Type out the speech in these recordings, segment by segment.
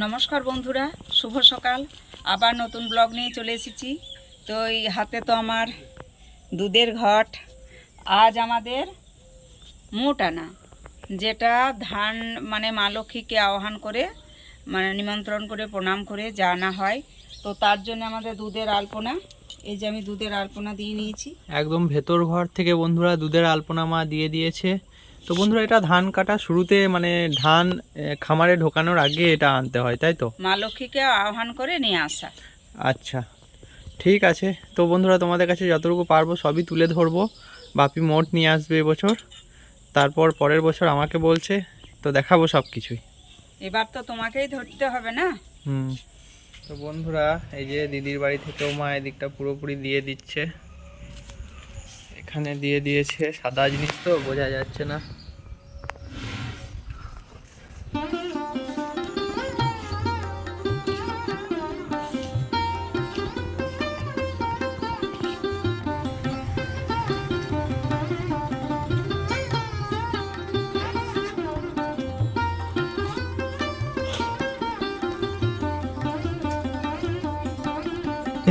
নমস্কার বন্ধুরা, শুভ সকাল। আবার নতুন ব্লগ নিয়ে চলে এসেছি। তো এই হাতে তো আমার দুধের ঘট। আজ আমাদের মোট আনা, যেটা ধান মানে মা লক্ষ্মীকে আহ্বান করে মানে নিমন্ত্রণ করে প্রণাম করে জানা হয়। তো তার জন্য আমাদের দুধের আলপনা, এই যে আমি দুধের আলপনা দিয়ে নিয়েছি। একদম ভেতর ঘর থেকে বন্ধুরা দুধের আলপনা মা দিয়ে দিয়েছে। তো বন্ধুরা এটা ধান কাটা শুরুতে মানে ধান খামারে ঢোকানোর আগে এটা আনতে হয়, তাই তো? মা লক্ষ্মীকে আহ্বান করে নিয়ে আসা। আচ্ছা, ঠিক আছে। তো বন্ধুরা তোমাদের কাছে যতটুকু পারবো সবই তুলে ধরবো। বাপি মোট নিয়ে আসবে এবছর, তারপর পরের বছর আমাকে বলছে, তো দেখাবো সব কিছুই। এবার তো তোমাকেই ধরতে হবে না? তো বন্ধুরা এই যে দিদির বাড়ি থেকেও মা এদিকটা পুরোপুরি দিয়ে দিচ্ছে। এখানে দিয়ে দিয়েছে, সাদা জিনিস তো বোঝা যাচ্ছে না।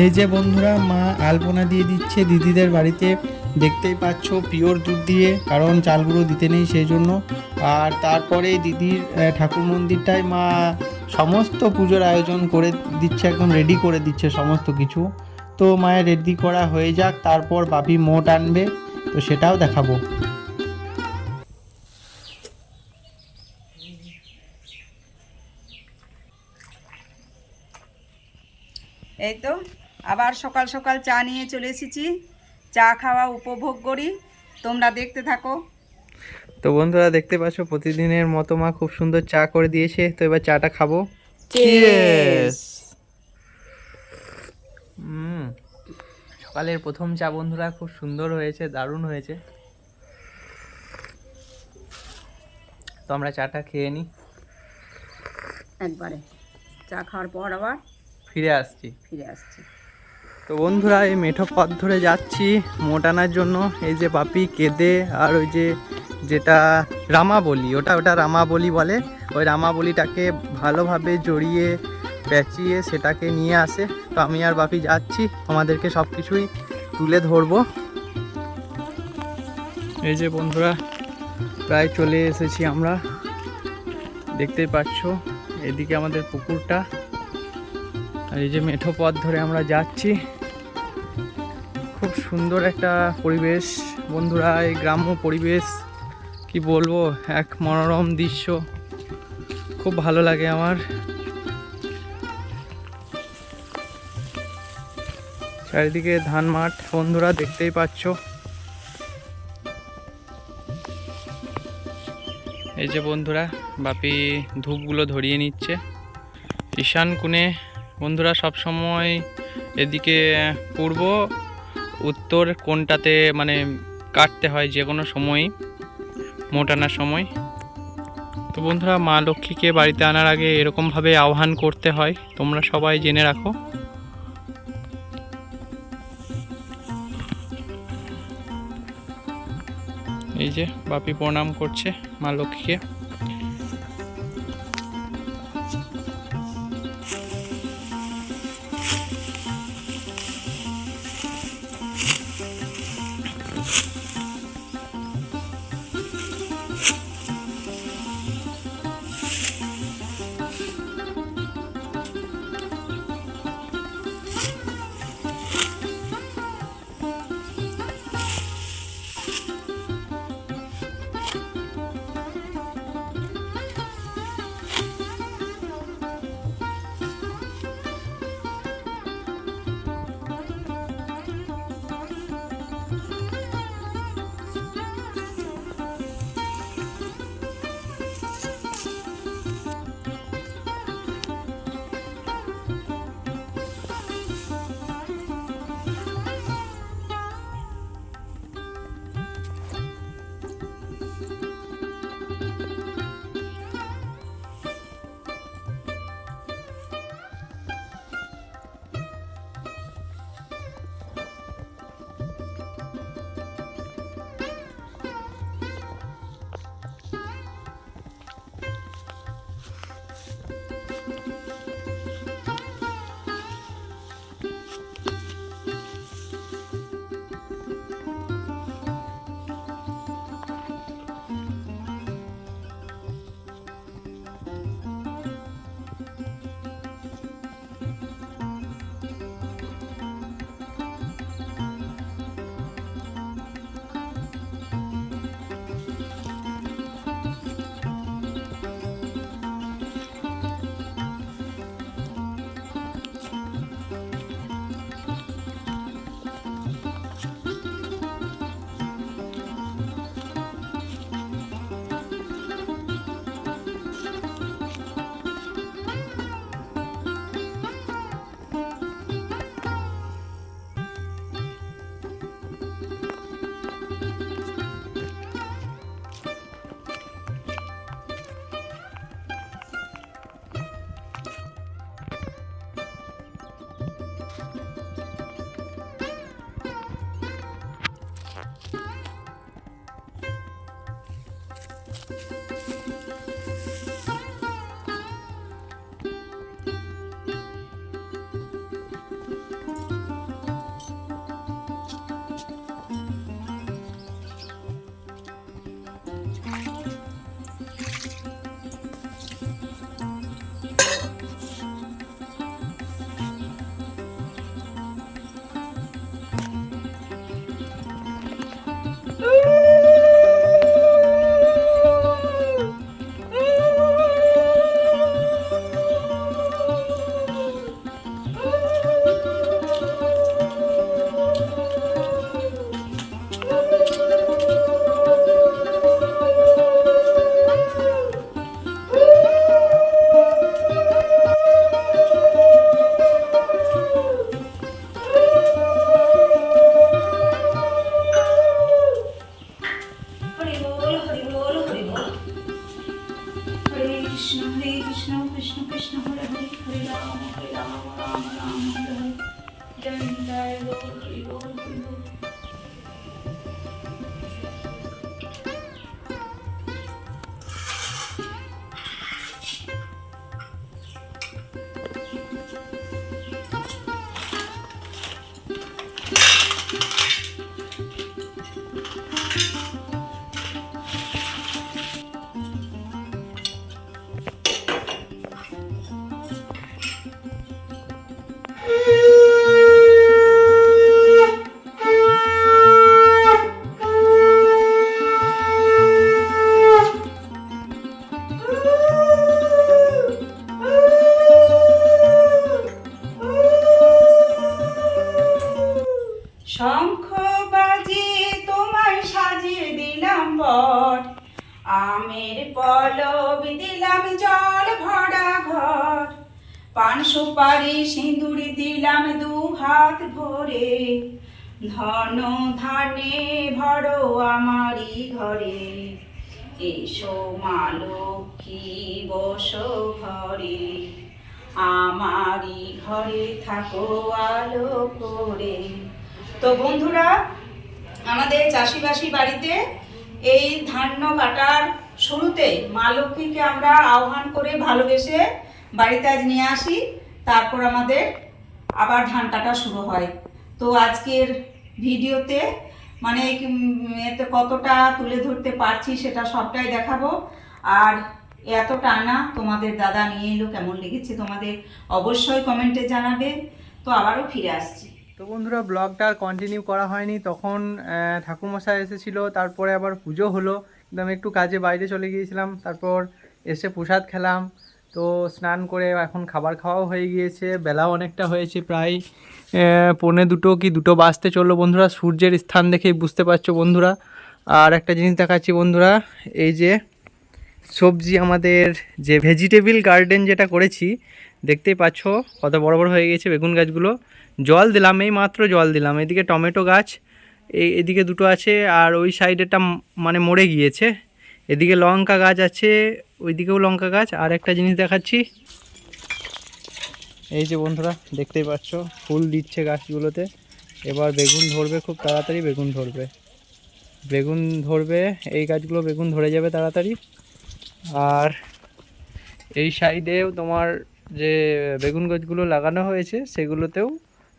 এই যে বন্ধুরা মা আলপনা দিয়ে দিচ্ছে দিদিদের বাড়িতে, দেখতেই পাচ্ছ পিওর দুধ দিয়ে, কারণ চাল গুঁড়ো দিতে নেই সেই জন্য। আর তারপরে দিদির ঠাকুর মন্দিরটায় মা সমস্ত পুজোর আয়োজন করে দিচ্ছে, একদম রেডি করে দিচ্ছে সমস্ত কিছু। তো মায়ের রেডি করা হয়ে যাক, তারপর বাপি মোট আনবে, তো সেটাও দেখাবো। এই তো আবার সকাল সকাল চা নিয়ে চলে এসেছি। চা খাওয়া উপভোগ করি, তোমরা দেখতে থাকো। তো বন্ধুরা দেখতে পাচ্ছ প্রতিদিনের মতো মা খুব সুন্দর চা করে দিয়েছে। তো এবার চাটা খাবো। Cheers! সকালের প্রথম চা বন্ধুরা, খুব সুন্দর হয়েছে, দারুণ হয়েছে। তো আমরা চাটা খেয়ে নিই, একবারে চা খাওয়ার পর আবার ফিরে আসছি। আসছি। তো বন্ধুরা এই মেঠো পথ ধরে যাচ্ছি মোট আনার জন্য। এই যে বাপি কেঁদে আর ওই যে যেটা রামাবলি, ওটা রামাবলি বলে, ওই রামাবলিটাকে ভালোভাবে জড়িয়ে পেঁচিয়ে সেটাকে নিয়ে আসে। তো আমি আর বাপি যাচ্ছি, আমাদেরকে সব কিছুই তুলে ধরবো। এই যে বন্ধুরা প্রায় চলে এসেছি আমরা, দেখতেই পাচ্ছ এদিকে আমাদের পুকুরটা, আর এই যে মেঠো পথ ধরে আমরা যাচ্ছি। খুব সুন্দর একটা পরিবেশ বন্ধুরা, এই গ্রাম্য পরিবেশ কি বলবো, এক মনোরম দৃশ্য, খুব ভালো লাগে আমার। চারিদিকে ধান মাঠ বন্ধুরা দেখতেই পাচ্ছ। এই যে বন্ধুরা বাপি ধূপগুলো ধরিয়ে নিচ্ছে ঈশান কোণে। বন্ধুরা সব সময় এদিকে পূর্ব উত্তর কোণটাতে মানে কাটতে হয় যে কোনো সময়ই মোট আনার সময়। তো বন্ধুরা মা লক্ষ্মীকে বাড়িতে আনার আগে এরকমভাবে আহ্বান করতে হয়, তোমরা সবাই জেনে রাখো। এই যে বাপি প্রণাম করছে মা লক্ষ্মীকে। শঙ্খ বাজিয়ে তোমায় সাজিয়ে দিলাম বট, আমের পলব দিলাম জল ভরা ঘর, পান সুপারি সিঁদুর দিলাম দু হাত ভরে, ধন ধানে ভরো আমারই ঘরে, এসো মা লক্ষ্মী বসো ঘরে, আমারই ঘরে থাকো আলো করে। তো বন্ধুরা, আমাদের চাষিবাসী বাড়িতে এই ধান্য কাটার শুরুতে মা লক্ষ্মীকে আমরা আহ্বান করে ভালোবেসে বাড়িতে আজ নিয়ে আসি, তারপর আমাদের আবার ধান কাটা শুরু হয়। তো আজকের ভিডিওতে মানে এতে কতটা তুলে ধরতে পারছি সেটা সবটাই দেখাবো। আর এত টানা তোমাদের দাদা নিয়ে এলো, কেমন লেগেছে তোমাদের অবশ্যই কমেন্টে জানাবে। তো আবারও ফিরে আসছি। তো বন্ধুরা, ব্লগটা আর কন্টিনিউ করা হয়নি, তখন ঠাকুরমশাই এসেছিলো, তারপরে আবার পুজো হলো, কিন্তু আমি একটু কাজে বাইরে চলে গিয়েছিলাম, তারপর এসে প্রসাদ খেলাম। তো স্নান করে এখন খাবার খাওয়াও হয়ে গিয়েছে, বেলাও অনেকটা হয়েছে, প্রায় 1:45 কি 2 বাজতে চললো বন্ধুরা। সূর্যের স্থান দেখেই বুঝতে পারছো বন্ধুরা। আর একটা জিনিস দেখাচ্ছি বন্ধুরা, এই যে সবজি, আমাদের যে ভেজিটেবিল গার্ডেন যেটা করেছি, দেখতেই পাচ্ছ কত বড় বড় হয়ে গেছে বেগুন গাছগুলো। জল দিলাম, এই মাত্র জল দিলাম। এদিকে টমেটো গাছ, এদিকে 2টো আছে, আর ওই সাইডেটা মানে মরে গিয়েছে। এদিকে লঙ্কা গাছ আছে, ওইদিকেও লঙ্কা গাছ। আর একটা জিনিস দেখাচ্ছি, এই যে বন্ধুরা দেখতেই পাচ্ছ ফুল দিচ্ছে গাছগুলোতে। এবার বেগুন ধরবে, খুব তাড়াতাড়ি বেগুন ধরবে, বেগুন ধরবে, এই গাছগুলো বেগুন ধরে যাবে তাড়াতাড়ি। আর এই সাইডেও তোমার যে বেগুন গাছগুলো লাগানো হয়েছে সেগুলোতেও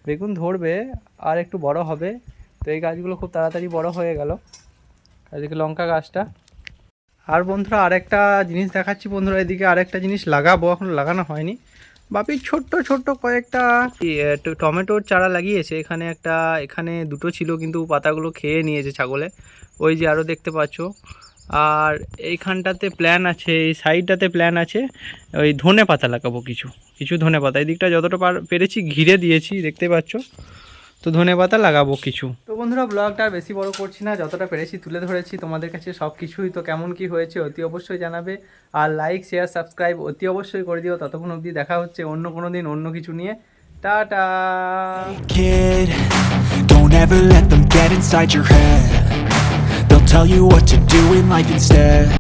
বেগুন ধরবে, আর একটু বড় হবে। তো এই গাছগুলো খুব তাড়াতাড়ি বড় হয়ে গেল। এদিকে লঙ্কা গাছটা। আর বন্ধুরা আরেকটা জিনিস দেখাচ্ছি বন্ধুরা, এদিকে আরেকটা জিনিস লাগাবো, এখন লাগানো হয়নি। বাপি ছোট্ট ছোট্ট কয়েকটা টমেটোর চারা লাগিয়েছে। এখানে 2টো ছিল, কিন্তু পাতাগুলো খেয়ে নিয়েছে ছাগলে, ওই যে আরও দেখতে পাচ্ছ। আর এইখানটাতে প্ল্যান আছে, এই সাইডটাতে প্ল্যান আছে ওই ধনে পাতা লাগাবো, কিছু ধনে পাতা। এই দিকটা যতটা পেরেছি ঘিরে দিয়েছি, দেখতে পাচ্ছ। তো ধনে পাতা লাগাবো কিছু। তো বন্ধুরা, ব্লগটা আর বেশি বড় করছি না, যতটা পেরেছি তুলে ধরেছি তোমাদের কাছে সব কিছুই। তো কেমন কি হয়েছে অতি অবশ্যই জানাবে, আর লাইক শেয়ার সাবস্ক্রাইব অতি অবশ্যই করে দিও। ততক্ষণ অবধি দেখা হচ্ছে অন্য কোনো দিন অন্য কিছু নিয়ে। Tata. Kid, don't ever let them get inside your head. They'll tell you what to do in life instead.